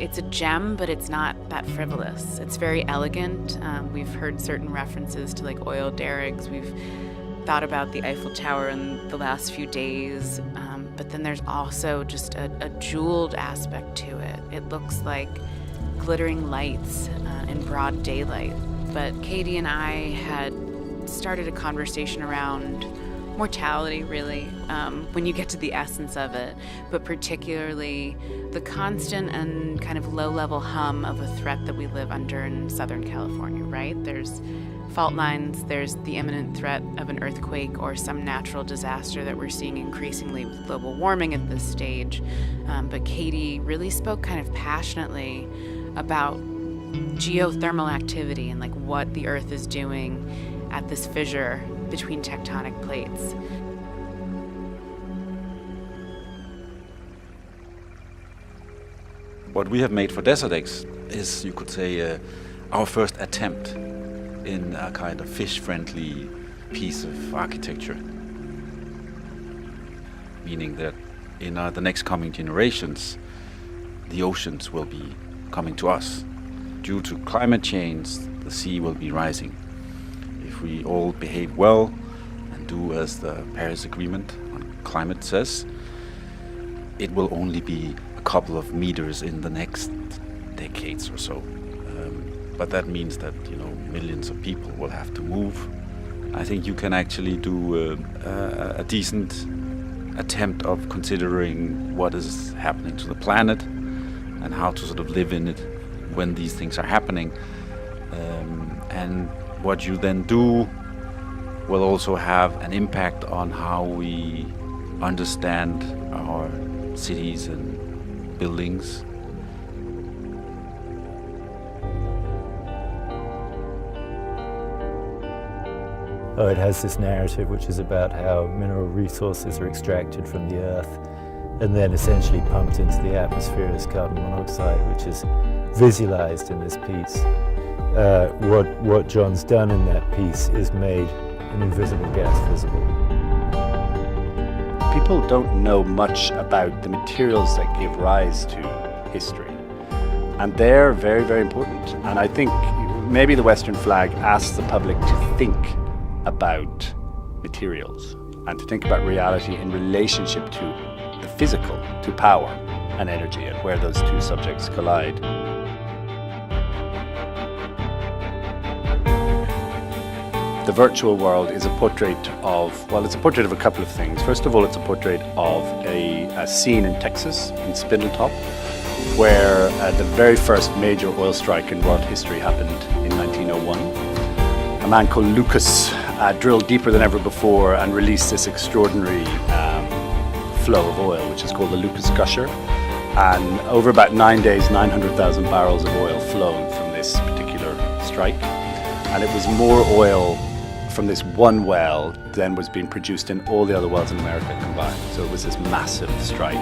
It's a gem, but it's not that frivolous. It's very elegant. We've heard certain references to like oil derricks. We've thought about the Eiffel Tower in the last few days, but then there's also just a jeweled aspect to it. It looks like glittering lights in broad daylight. But Katie and I had started a conversation around mortality, really, when you get to the essence of it, but particularly the constant and kind of low-level hum of a threat that we live under in Southern California, right? There's fault lines, there's the imminent threat of an earthquake or some natural disaster that we're seeing increasingly with global warming at this stage. But Katie really spoke kind of passionately about geothermal activity and like what the Earth is doing at this fissure between tectonic plates. What we have made for Desertx is, you could say, our first attempt in a kind of fish-friendly piece of architecture. Meaning that in the next coming generations, the oceans will be coming to us. Due to climate change, the sea will be rising. If we all behave well and do as the Paris Agreement on climate says, it will only be a couple of meters in the next decades or so. But that means that, millions of people will have to move. I think you can actually do a decent attempt of considering what is happening to the planet and how to sort of live in it when these things are happening. And what you then do will also have an impact on how we understand our cities and buildings. It has this narrative which is about how mineral resources are extracted from the earth and then essentially pumped into the atmosphere as carbon monoxide, which is visualized in this piece. What John's done in that piece is made an invisible gas visible. People don't know much about the materials that give rise to history, and they're very, very important. And I think maybe the Western flag asks the public to think about materials and to think about reality in relationship to the physical, to power and energy, and where those two subjects collide. The virtual world is a portrait of, it's a portrait of a couple of things. First of all, it's a portrait of a scene in Texas, in Spindletop, where the very first major oil strike in world history happened in 1901. A man called Lucas drilled deeper than ever before and released this extraordinary flow of oil, which is called the Lucas Gusher. And over about 9 days, 900,000 barrels of oil flowed from this particular strike. And it was more oil from this one well than was being produced in all the other wells in America combined. So it was this massive strike.